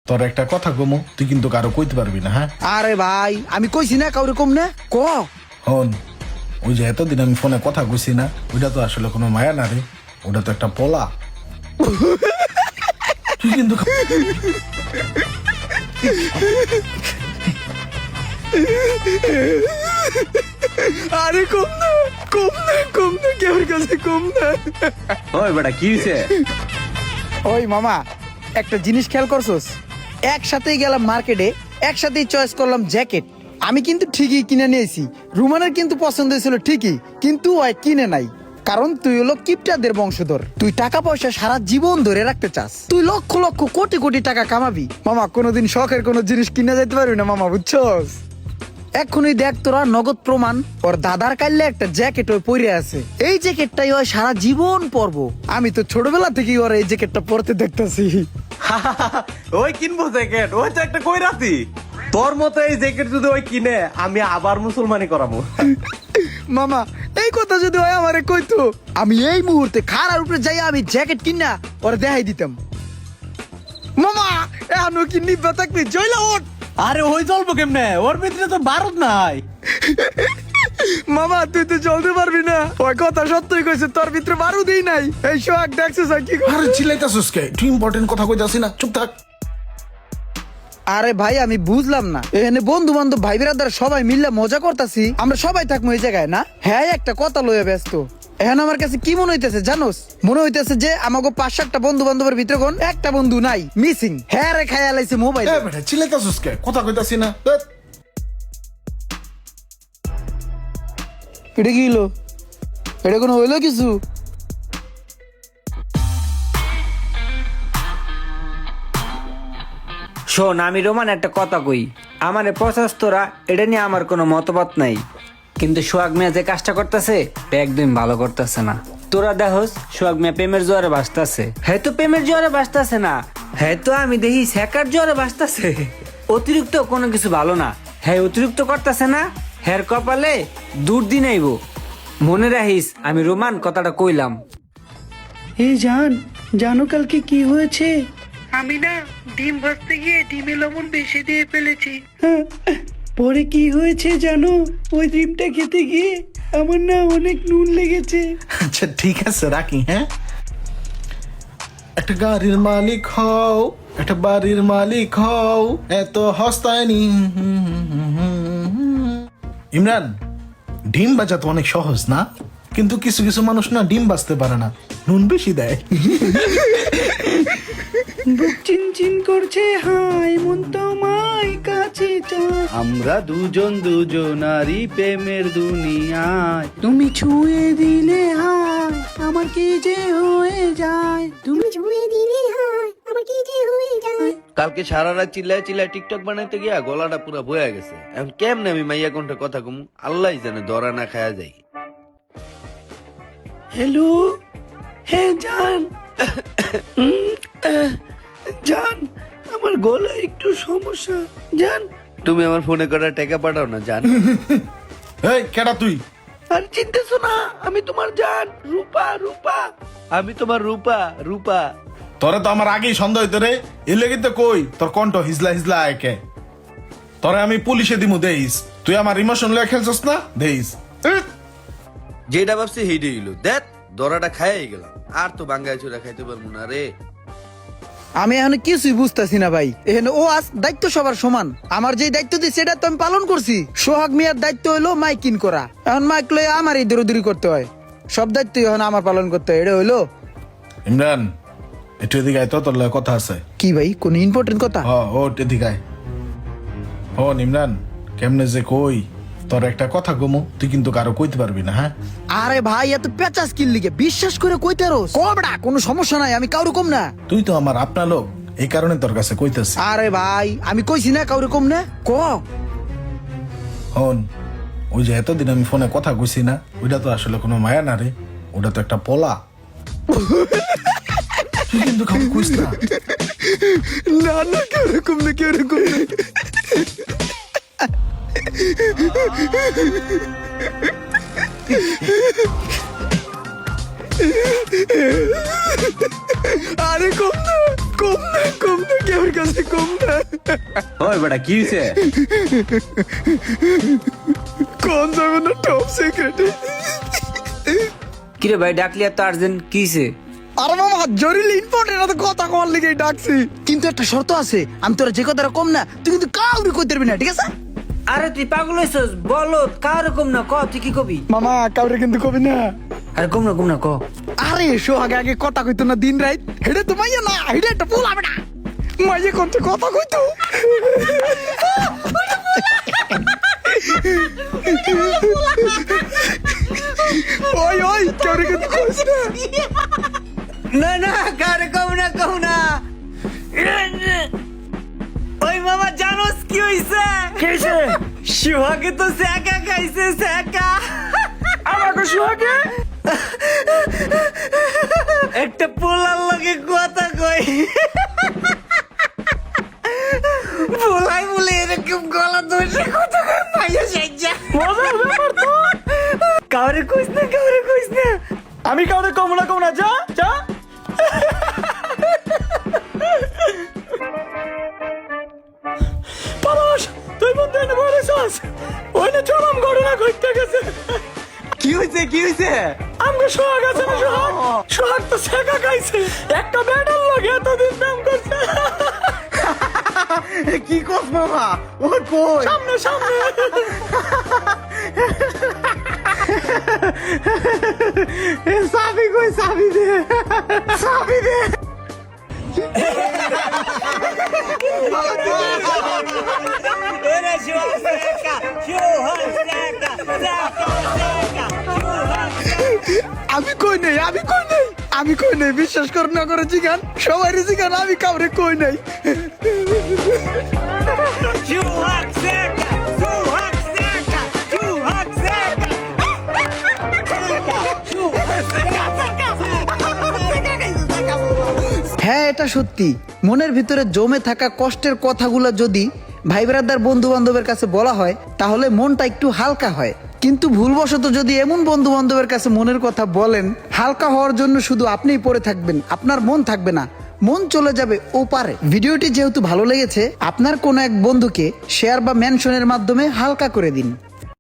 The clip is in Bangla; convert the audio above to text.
তোর একটা কথা কমু, তুই কিন্তু কারো কইতে পারবি না। হ্যাঁ আরে ভাই আমি কইছি না কাউরে কম না ক হন, ওই যে এতদিন আমি ফোনে কথা কইছি না, ওইটা তো আসলে কোনো মায়া না রে, ওটা তো একটা পোলা। তুই কিন্তু আরে কম না কম না কম না কেউর কাছে কম না। ওই বেটা কি হইছে? ওই মামা একটা জিনিস খেয়াল করছস, একসাথেই গেলাম মার্কেটে, একসাথেই চয়েস করলাম জ্যাকেট। আমি কিন্তু ঠিকই কিনে নিয়েছি, রুমানের কিন্তু পছন্দ হয়েছিল ঠিকই, কিন্তু ওই কিনে নাই। কারণ তুই হলো কিপটাদের বংশধর, তুই টাকা পয়সা সারা জীবন ধরে রাখতে চাস, তুই লক্ষ লক্ষ কোটি কোটি টাকা কামাবি। মামা কোনোদিন শখের কোনো জিনিস কিনে যেতে পারবি না মামা, বুঝছস? এখনই দেখ তোরা নগদ প্রমাণ, ওর দাদার কাইলে একটা জ্যাকেট ওই পরে আছে, এই জ্যাকেটটাই ওই সারা জীবন পরবো। আমি তো ছোটবেলা থেকেই ওর এই জ্যাকেটটা পরতে দেখতেছি। ওই কিনবো জ্যাকেট, ওই তো একটা কইরাতি। তোর মতো এই জ্যাকেট যদি ওই কিনে, আমি আবার মুসলমানি করাবো। মামা এই কথা যদি হয় আমারে কইতো, আমি এই মুহূর্তে খাড়ার উপরে যাই আমি জ্যাকেট কিনা ওরে দেখাই দিতাম। মামা এখনো কি নিব্বা থাকবি, জয়লা ওঠ। আরে ওই চলবো কেমনে, ওর ভিতরে তো বারুদ নাই। মামা তুই তো চলতে পারবি না, ওই কথা সত্যই কইছে, তোর ভিতরে বারুদই নাই। এই সোহাগ দেখছিস কি করে? আরে চিল্লাইতাছিস কে? তুই ইম্পর্টেন্ট কথা কইতাছিস না, চুপ থাক। আরে ভাই আমি বুঝলাম না, এখানে বন্ধু বান্ধব ভাই বিরাদার সবাই মিললে মজা করতাছি, আমরা সবাই থাকবো এই জায়গায় না? হ্যাঁ একটা কথা লয়ে ব্যস্ত। এখন আমার কাছে কি মনে হইতেছে জানোস? মনে হইতেছে যে আমাকে 5-7টা বন্ধু বান্ধবের ভিতরে কোন একটা বন্ধু নাই, মিসিং। হ্যাঁ রে খায়া লাইছে মোবাইল। এ বেটা চিল্লাইতাছিস কে? কথা কইতাছিস না। এটা কি হলো? এটা কোনো হইলো কিছু? শোন, আমি রোমান একটা কথা কই, আমার প্রশাস্তরা এটা নিয়ে আমার কোনো মতবাদ নাই, কিন্তু সোহাগ মিয়া যে কাজটা করতেছে একদম ভালো করতেছে না। তোরা দেখোস সোহাগ মিয়া প্রেমের জোয়ারে ভাসতেছে, হ্যাঁ তো প্রেমের জোয়ারে ভাসতেছে না, হ্যাঁ তো আমি দেখি শেখার জোয়ারে ভাসতেছে। অতিরিক্ত কোনো কিছু ভালো না, হ্যাঁ অতিরিক্ত করতেছে না, হ্যার কপালে দুর্দিন আইব। মনে রাখিস আমি রোমান কথাটা কইলাম। জানো কালকে কি হয়েছে? আমি না ডিম ভাজতে গিয়ে ডিমে লবণ বেশি দিয়ে ফেলেছি। পরে কি হয়েছে জানো? ওই ডিমটা খেতে গিয়ে আমার না অনেক নুন লেগেছে। আচ্ছা ঠিক আছে রাখি। হ্যাঁ একটা গাড়ির মালিক হও, একটা বাড়ির মালিক হও, এত হস্তায়নি। ইমরান, ডিম বাজা তো অনেক সহজ না, কিন্তু কিছু কিছু মানুষ না ডিম বাজতে পারে না, নুন বেশি দেয়। বুক চিনচিন করছে হাই, মন তোমায় কাছে চায়, আমরা দুজনারই প্রেমের দুনিয়ায়, তুমি ছুঁয়ে দিলে হাই আমার কি যে হয়ে যায়, তুমি ছুঁয়ে দিলে হয় আমার কি যে হয়ে যায়। কালকে সারা রাত চিল্লায় চিল্লায় টিকটক বানাইতে গিয়া গলাটা পুরো বয়ে গেছে। এখন কেমনে আমি মাইয়া কণ্ঠে কথা কমু, আল্লাহ জানে, ধরা না খায়া যাই। হ্যালো, হ্যাঁ জান, জান আমার গলা একটু সমস্যা জান। তুমি আমার ফোনে করা টাকা পাঠাও না জান। এই কেডা তুই? আর চিনতেছো না, আমি তোমার জান, রূপা রূপা, আমি তোমার রূপা রূপা। তোরে তো আমার আগেই সন্দেহ হইতো রে, এর লেগে তো কই তোর কণ্ঠ হিজলা হিজলা একে। তোরে আমি পুলিশে দিমু দেইস, তুই আমার ইমোশন লয়ে খেলছস না, দেইস। যেটা ভাবছি হেইডে হইলো, দেখ দরাটা খাইয়াই গেলাম, আর তো বাঙ্গায় চুরা খাইতে পারবো না রে। আমি এখন কিছুই বুঝতেছি না ভাই, এখানে ও আজ দায়িত্ব সবার সমান, আমার যে দায়িত্ব দিচ্ছে সেটা তো আমি পালন করছি। সোহাগ মিয়ার দায়িত্ব হইলো মাইকিন করা, এখন মাইক লয়ে আমার এই দৌড়ি করতে হয়, সব দায়িত্ব এখন আমার পালন করতে হয়, এটা হইলো। ইমরান একটু এদিকে আয় তো, তোর লগে কথা আছে। কি ভাই, কোন ইম্পর্টেন্ট কথা? ও এদিকে আয়। ও ইমরান, কেমনে যে কই তোর একটা কথা কমু, তুই কিন্তু কারো কইতে পারবি না। হ্যাঁ আরে ভাই এত পেঁচাস কিল লিগে, বিশ্বাস করে কইতে রোস কবড়া, কোনো সমস্যা নাই, আমি কাউরে কম না। তুই তো আমার আপনা লোক, এই কারণে তোর কাছে কইতেছি। আরে ভাই আমি কইছি না কাউরে কম না, ক হন, ওই যে এতদিন আমি ফোনে কথা কইছি না, ওইটা তো আসলে কোনো মায়া না রে, ওটা তো একটা পোলা। তুই কিন্তু কাউকে কইস না। না না কাউরে কম না, কাউরে কম না। আরে কম না। কম না কেউর কাছে কম না। ওই বেটা কি হয়েছে? কোন যাবে না টপ সিক্রেট। কিরে ভাই ডাকলি এত আর্জেন্ট কিছে? আরে মামা জরুরি ইম্পর্টেন্ট এত কথা কল লিগে ডাকছি, কিন্তু একটা শর্ত আছে, আমি তোরা যে কথাটা কম না তুই কিন্তু কাউরি কইতে পারবি না, ঠিক আছে? আরে তুই পাগল হইছস? বলো কার কম না ক, তুই কি কবি? মামা কাউরে কিন্তু কবি না। আরে কম না ক। আরে সোহাগে আগে কথা কইতো না দিন রাত, হেডে তো মাইয়া না, হেডে একটা ফুল হবে না, মাইয়া কোনটা কথা কইতো। ওই কাউরে কিন্তু কইছ না। না কার কম না। ওই মামা জানোস কি হইছে? কেছে সোহাগে তো সেকা খাইছে, সেকা। আমাকে সোহাগে একটা পোলার লগে কথা কই, পোলাই বলে এরকম গলা ধরে কথা কই, মাইয়া সাইজা। মজার ব্যাপার তো। কাউরে কইস না। আমি কাউরে কম না, যা। পরশ তুই বন্ধু এনে বলেছস, ওই না চরম ঘটনা ঘটতে গেছে। কি হয়েছে? আমাকে সোহাগ আছে না, সোহাগ তো শেখা খাইছে, একটা ব্যাটার লাগে এতদিন প্রেম করছে। কি কস মামা? ওই কই? সামনে সাবি কই? সাবি দে। আমি কই নাই, বিশ্বাস কর না করে জিগান, সবাই জিগান, আমি কাউরে কই নাই। হ্যাঁ এটা সত্যি, মনের ভিতরে জমে থাকা কষ্টের কথাগুলো যদি ভাই ব্রাদার বন্ধু বান্ধবের কাছে বলা হয় তাহলে মনটা একটু হালকা হয়, কিন্তু ভুলবশত যদি এমন বন্ধু বান্ধবের কাছে মনের কথা বলেন, হালকা হওয়ার জন্য শুধু আপনিই পড়ে থাকবেন, আপনার মন থাকবে না, মন চলে যাবে ওপারে। ভিডিওটি যেহেতু ভালো লেগেছে, আপনার কোনো এক বন্ধুকে শেয়ার বা মেনশনের মাধ্যমে হালকা করে দিন।